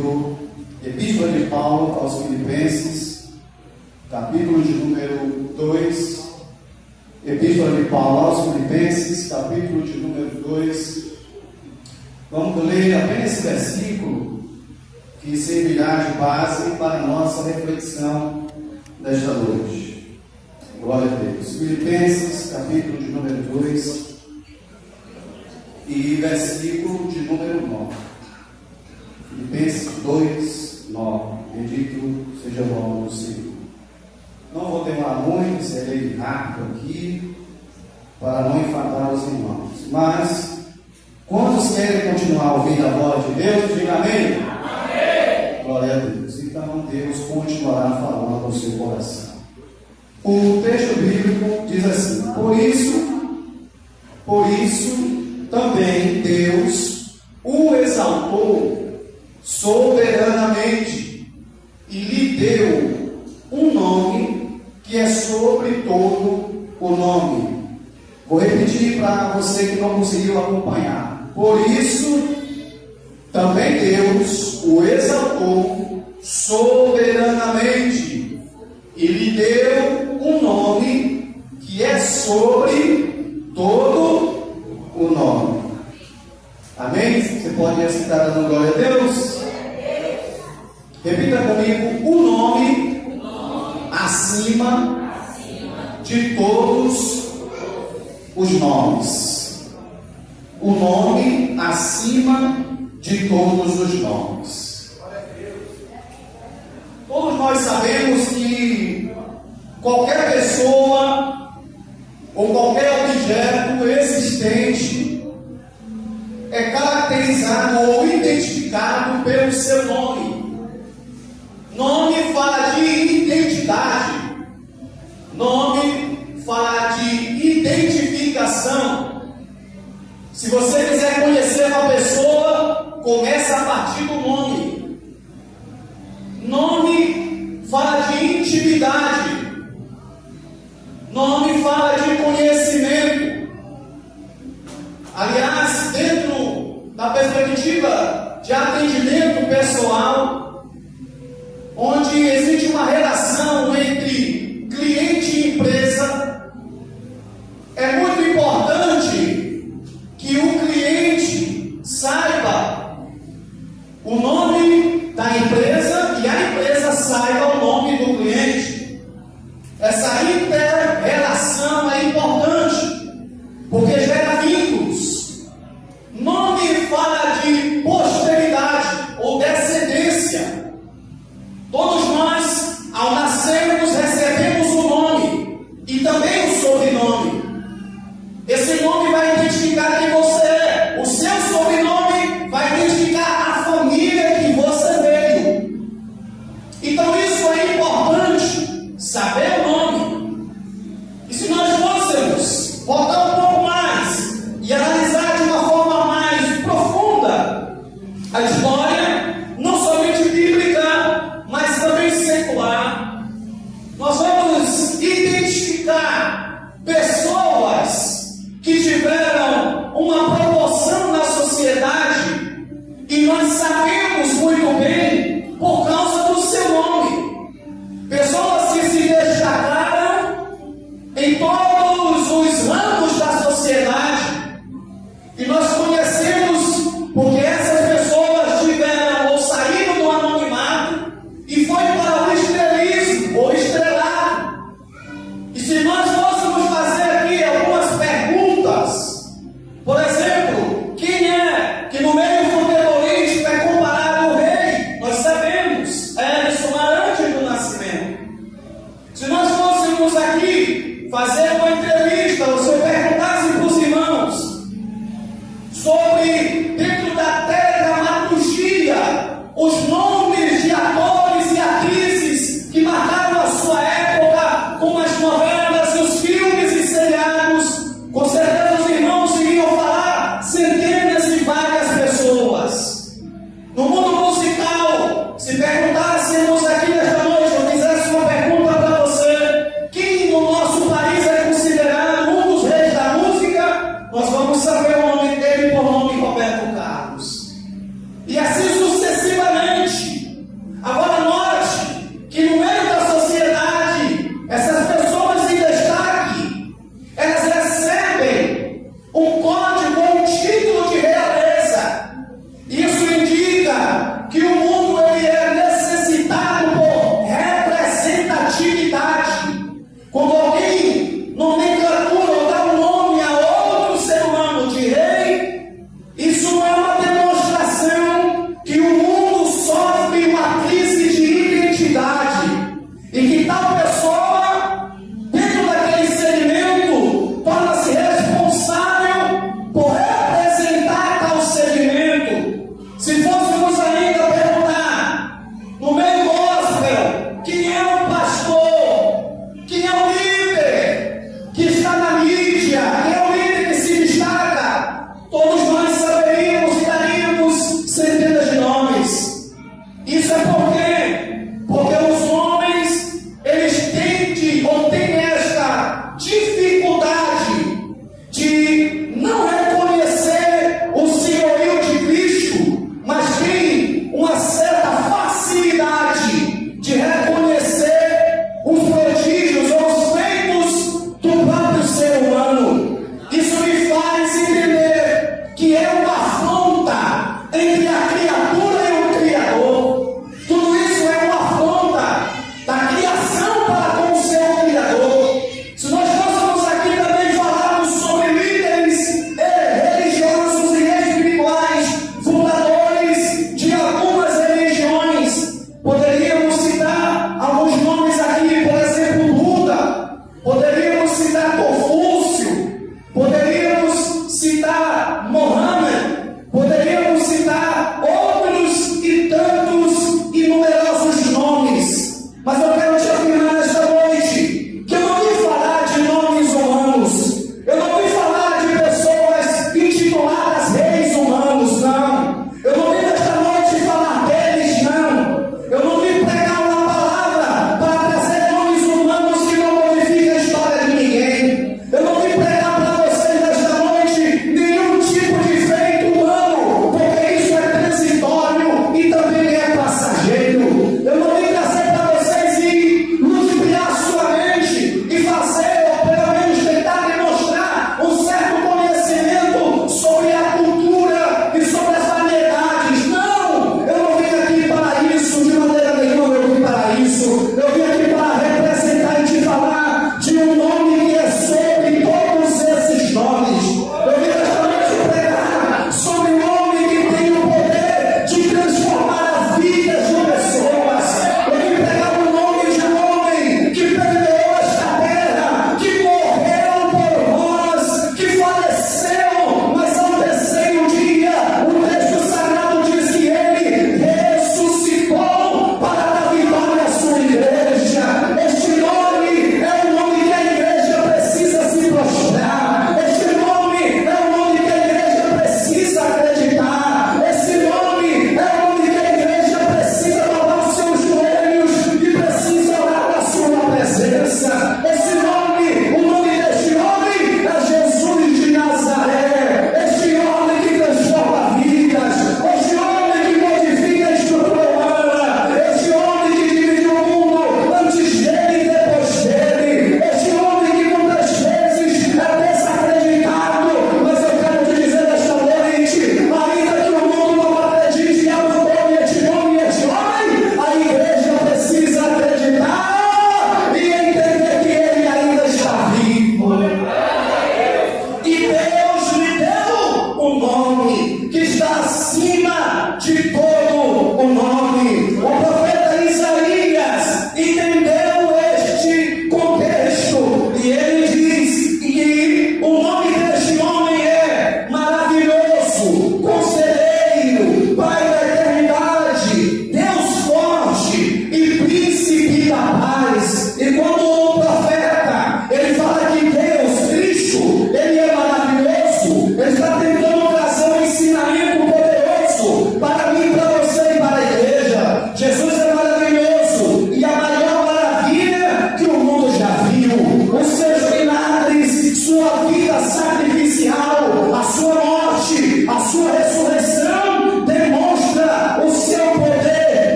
livro Epístola de Paulo aos Filipenses, capítulo de número 2. Epístola de Paulo aos Filipenses, capítulo de número 2. Vamos ler apenas esse versículo que servirá de base para a nossa reflexão desta noite. Glória a Deus. Filipenses, capítulo de número 2 e versículo de número 9. Filipenses 2, 9. Bendito seja o nome do Senhor. Não vou demorar muito, serei rápido aqui, para não enfadar os irmãos. Mas, quantos querem continuar ouvindo a voz de Deus? Diga amém. Amém. Glória a Deus. Então, Deus continuará falando ao seu coração. O texto bíblico diz assim: Por isso também Deus o exaltou soberanamente e lhe deu um nome que é sobre todo o nome. Vou repetir para você que não conseguiu acompanhar. Por isso também Deus o exaltou soberanamente e lhe deu um nome que é sobre todo o nome. Amém? Você pode aceitar dando glória a Deus? Repita comigo: o nome acima de todos os nomes. O nome acima de todos os nomes. Todos nós sabemos que qualquer pessoa ou qualquer objeto existente é caracterizado ou identificado pelo seu nome. Nome fala de identidade. Nome fala de identificação. Se você quiser conhecer uma pessoa, começa a partir do nome. Nome fala de intimidade. Nome fala de conhecimento. Aliás, dentro da perspectiva de atendimento pessoal, onde existe uma relação entre cliente e empresa, é muito importante que o cliente saiba o nome da empresa e a empresa saiba o nome do cliente. Essa inter-relação é importante, porque gera vínculos. Nome fala de posteridade ou descendência. Todos nós, ao nascermos, recebemos o nome e também o sobrenome. Esse nome vai identificar quem você é. O seu sobrenome vai identificar a família que você veio. Então isso é importante, saber o nome. E se nós fôssemos voltar um pouco mais e analisar de uma forma mais profunda a história, não somente bíblica, mas também secular, nós vamos identificar pessoas que tiveram uma proporção na sociedade e nós sabemos muito bem por causa do seu nome. Pessoas que se destacaram em todos os ramos da sociedade e nós conhecemos porque essas pessoas tiveram ou saíram do anonimato e foi para o estrelismo ou estrelado. E se nós fôssemos fazer aqui algumas perguntas, por exemplo, quem é que no meio futebolístico é comparado ao rei? Nós sabemos, é Edson Arantes do Nascimento. Se nós fôssemos aqui fazer uma entrevista, ou se eu perguntasse para os irmãos sobre, dentro da teledramaturgia, os nomes de atores e atrizes que marcaram a sua época, como as novelas, os filmes e seriados, com certeza os irmãos iriam falar centenas e várias pessoas. No mundo musical, se perguntássemos aqui nesta noite, eu fizesse uma pergunta para você: quem no nosso país é considerado um dos reis da música? Nós vamos saber o nome dele por nome Roberto Carlos. E assim sucessivamente.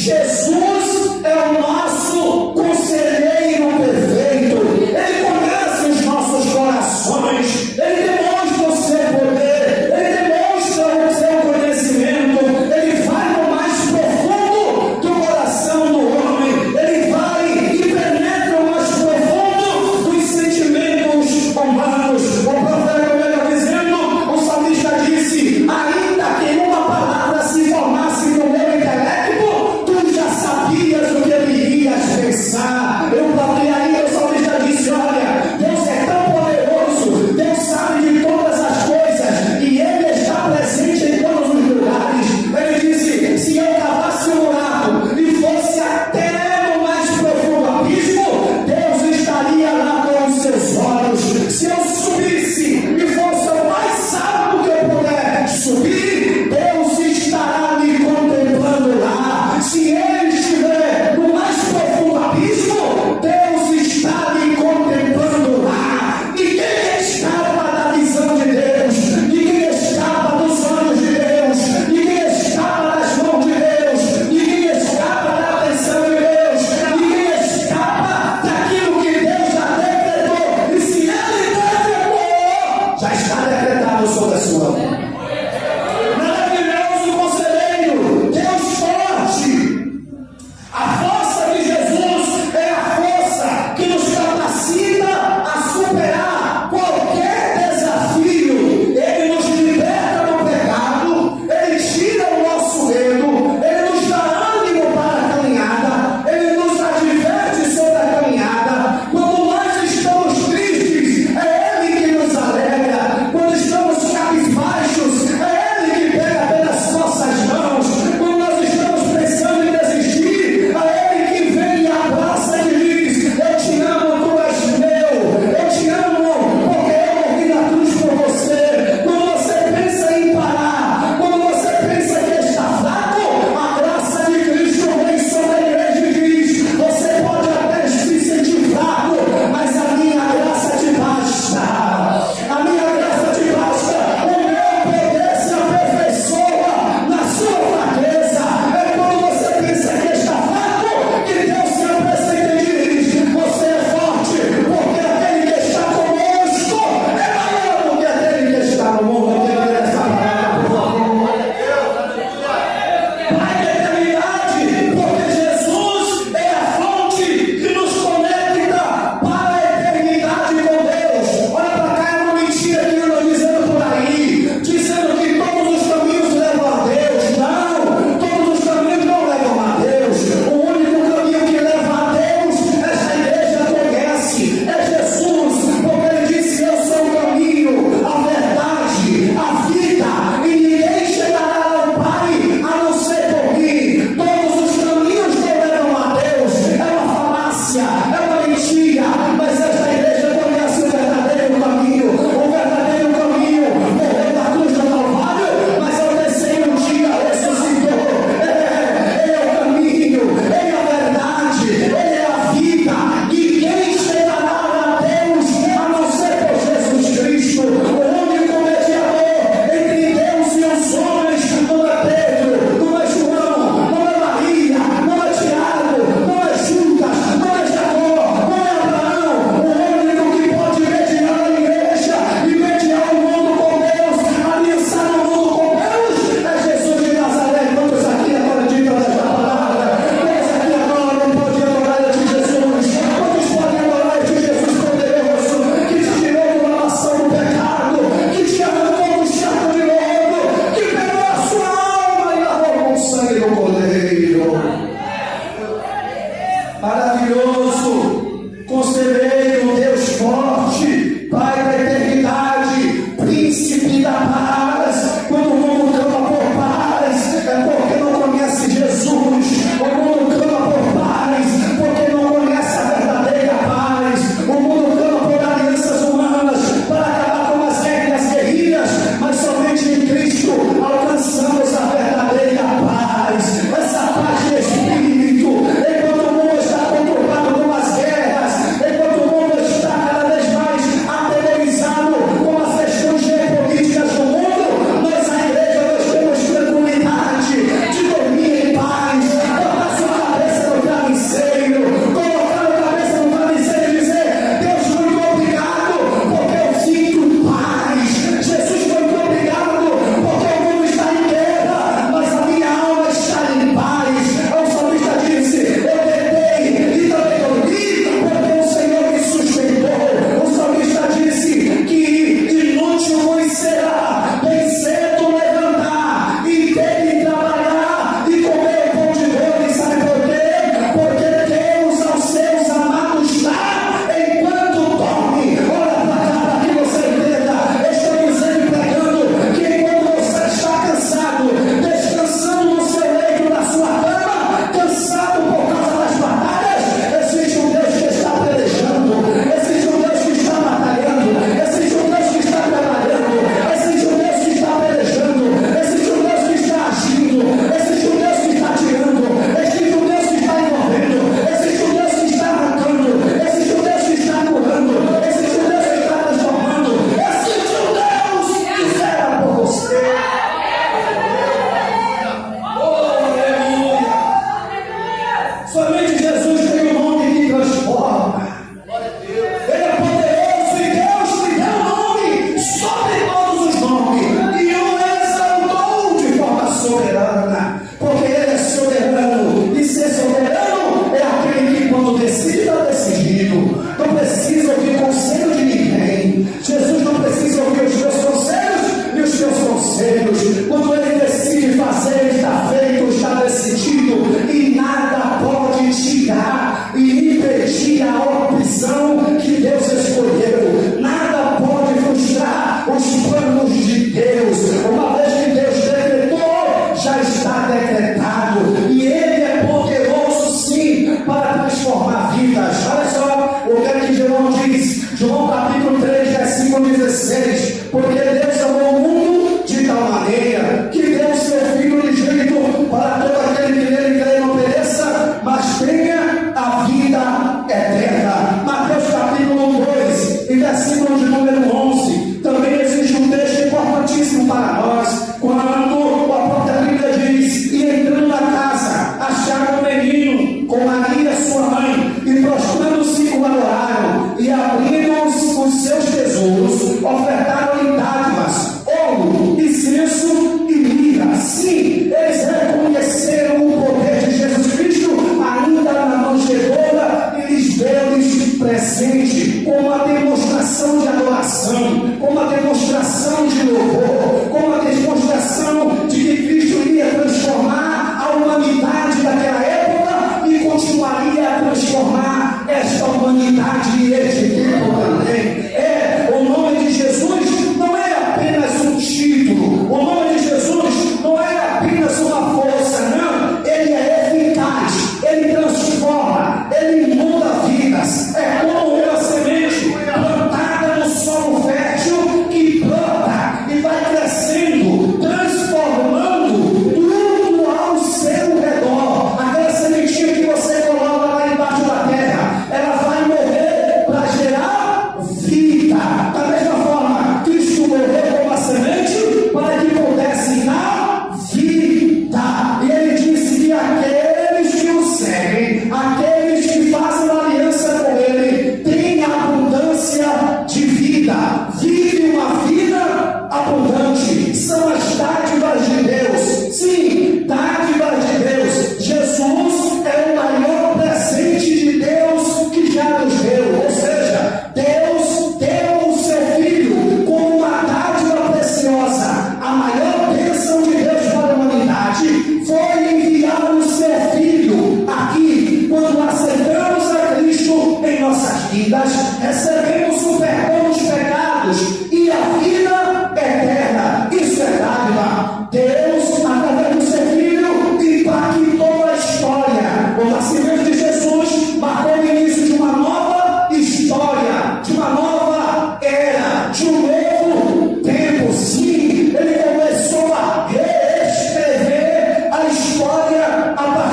Jesus é o nosso conselheiro perfeito. Ele conhece os nossos corações. Ele demonstra o seu poder. Ele demonstra o seu conhecimento. Ele vai no mais profundo do coração do homem. Ele vai e penetra o mais profundo dos sentimentos humanos. O profeta melhor dizendo, o salmista disse: ainda que uma palavra se formasse no meu intelecto, tu já sabes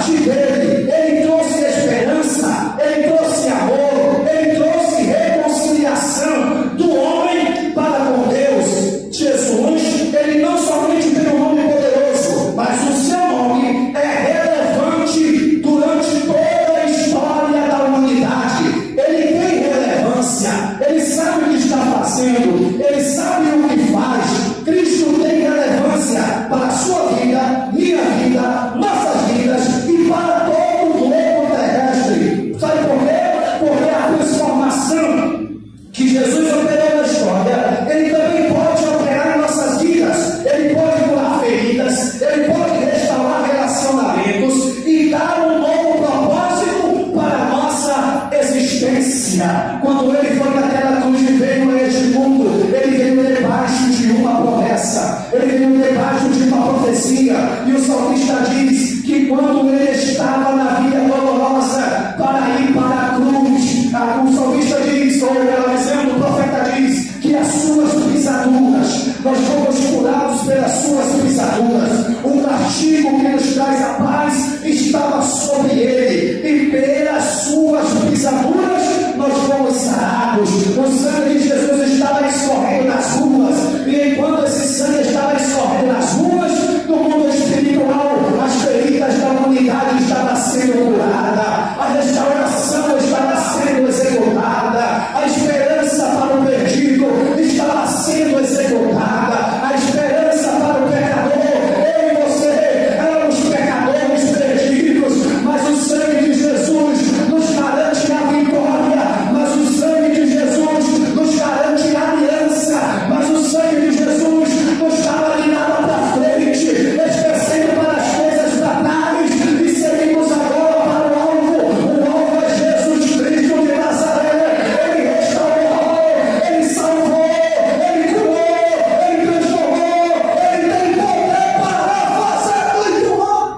partir dele, ele trouxe esperança, ele trouxe amor, ele trouxe reconciliação do homem para com Deus. Jesus, ele não somente tem um nome poderoso, mas o seu nome é relevante durante toda a história da humanidade. Ele tem relevância, ele sabe o que está fazendo, ele sabe o que faz. Cristo tem relevância para a sua vida, minha vida, nossas vidas e para todo o globo terrestre. Sabe por quê? Porque a transformação que Jesus operou na história, ele também pode operar em nossas vidas. Ele pode curar feridas, ele pode restaurar relacionamentos e dar um novo propósito para a nossa existência. Quando ele foi naquela cruz e veio a este mundo, ele veio debaixo de uma promessa, ele veio debaixo de uma profecia, e o salmista diz que quando ele estava na vida dolorosa para ir para a cruz, o salmista diz, ou melhor dizendo, o profeta diz, que as suas pisaduras, nós fomos curados pelas suas pisaduras, o castigo que nos traz a paz estava sobre ele, e pelas suas pisaduras nós fomos sarados. O sangue de Jesus estava escorrendo nas ruas, e enquanto esse sangue estava escorrendo nas ruas do mundo espiritual, as feridas da humanidade estavam sendo curadas, a restauração estava sendo executada, a esperança para o perdido estava sendo executada, a esperança para o pecador. Eu e você éramos pecadores perdidos, mas o sangue de Jesus nos garante a vitória, mas o sangue de Jesus nos garante a aliança, mas o sangue de Jesus nos dá ali nada para frente, esquecendo para as coisas da trás e seguimos agora para o alvo é Jesus Cristo de Nazaré. Ele restaurou, ele salvou, ele curou, ele transformou, ele tem poder para fazer muito mais.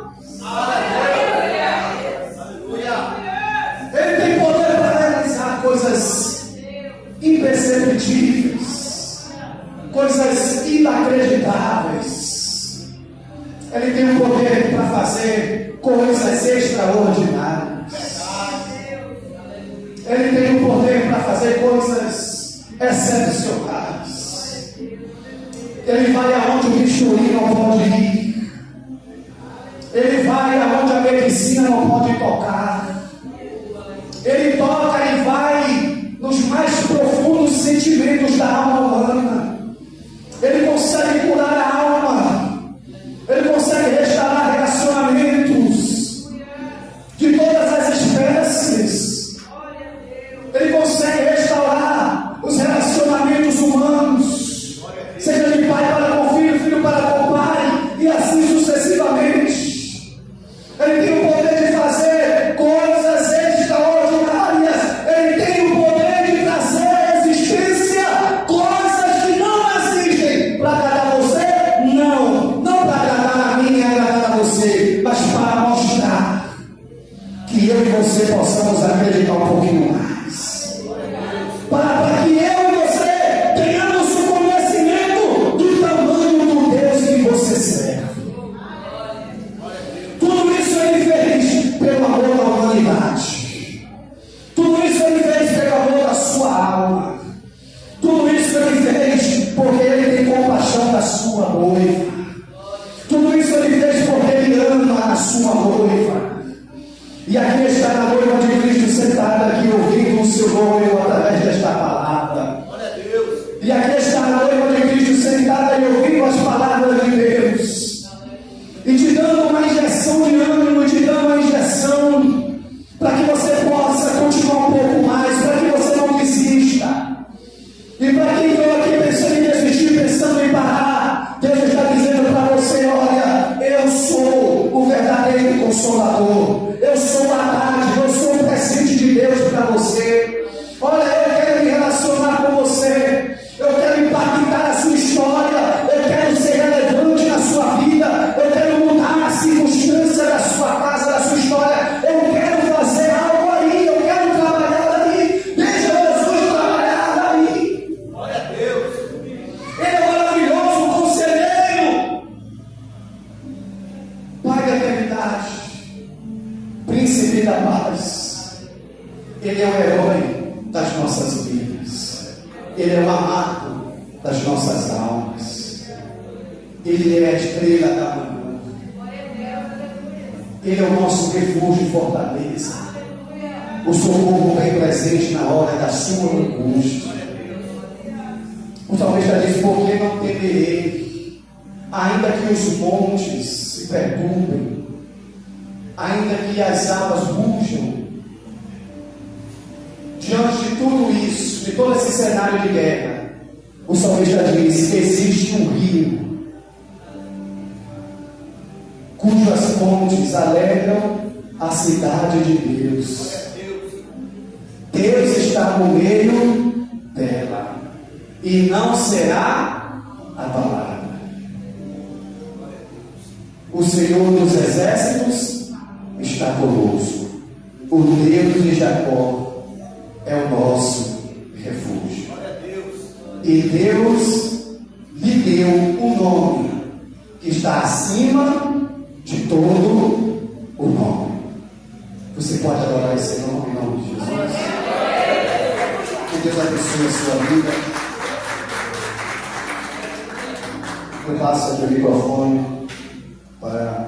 Ele tem poder para realizar coisas imperceptíveis, coisas inacreditáveis. Ele tem o poder para fazer coisas extraordinárias. Ele tem o poder para fazer coisas excepcionais. Ele vai aonde o bisturi não pode ir. Ele vai aonde a medicina não pode tocar. Ele toca e vai nos mais profundos sentimentos da alma humana. Ele consegue curar a alma. Ele consegue restaurar relacionamentos de todas as espécies. Ele consegue restaurar os relacionamentos humanos, seja de pai para com filho, filho para com pai, e assim sucessivamente. Ele tem o poder de fazer coisas extraordinárias. Ele tem o poder de trazer à existência coisas que não existem. Para agradar você? Não para agradar a mim e agradar a você, mas para mostrar que eu e você possamos acreditar um pouquinho mais. Para que eu e você tenhamos o conhecimento do tamanho do Deus que você serve. Tudo isso ele fez pelo amor da humanidade. Tudo isso ele fez pelo amor da sua alma. Tudo isso ele fez porque ele tem compaixão da sua noiva. Tudo isso ele fez porque ele ama a sua noiva. E aqui está a noiva de Cristo sentada aqui ouvindo o seu noivo através desta palavra. E aqui está a noiva de Cristo sentada e ouvindo as palavras de Deus. E te dando uma injeção de ânimo, te dando uma injeção para que você possa continuar um pouco mais, para que você não desista. E para quem veio aqui pensando em desistir, pensando em parar, Deus está dizendo para você: olha, eu sou o verdadeiro Consolador, eu sou a dádiva, eu sou o presente de Deus para você. Olha, eu quero me relacionar com você, eu quero impactar a sua história, eu quero ser relevante na sua vida, eu quero mudar a circunstância da sua casa, da sua história, eu quero fazer algo aí, eu quero trabalhar ali. Deixa Jesus trabalhar ali. Glória a Deus. Ele é maravilhoso, conselheiro, Pai da eternidade. príncipe da paz. Ele é o herói das nossas vidas. Ele é o amado das nossas almas. Ele é a estrela da manhã. Ele é o nosso refúgio e fortaleza. O socorro bem presente na hora da sua angústia. O salmista diz: porque não temerei, ainda que os montes se perturbem, ainda que as águas rujam. Diante de tudo isso, de todo esse cenário de guerra, o salmista diz que existe um rio cujas fontes alegram a cidade de Deus. Deus está no meio dela e não será abalada. O Senhor dos exércitos está conosco. O Deus de Jacó é o nosso refúgio. E Deus lhe deu um nome que está acima de todo o nome. Você pode adorar esse nome em nome de Jesus. Que Deus abençoe a sua vida. Eu passo aqui o microfone para